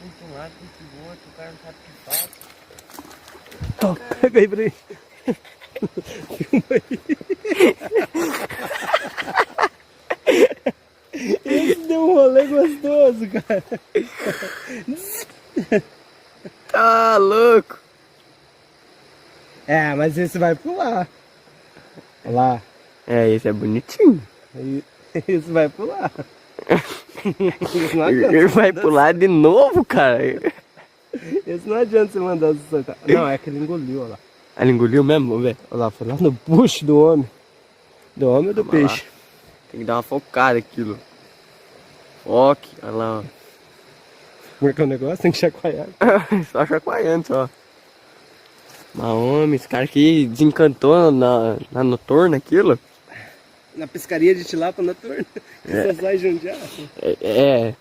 um de um lado, um do outro, o cara não sabe o que faz. Ó, pega aí pra aí. Filma aí. Esse deu um rolê gostoso, cara. Tá louco. É, mas esse vai pular. Olha lá. É, esse é bonitinho. Esse vai pular. Ele vai pular de novo, cara. Esse não adianta você mandar você soltar. Não, é que ele engoliu, olha lá. Ele engoliu mesmo, vamos ver. Olha lá, foi lá no bucho do homem. Do homem ou do Vamos lá. peixe? Tem que dar uma focada aquilo. Foque, olha lá, ó. Como é que é o negócio? Tem que chacoalhar. Só chacoalhando, só. Mas homem, esse cara aqui desencantou na noturna aquilo. Na pescaria de tilápia noturna. Que só sai jundiar. É.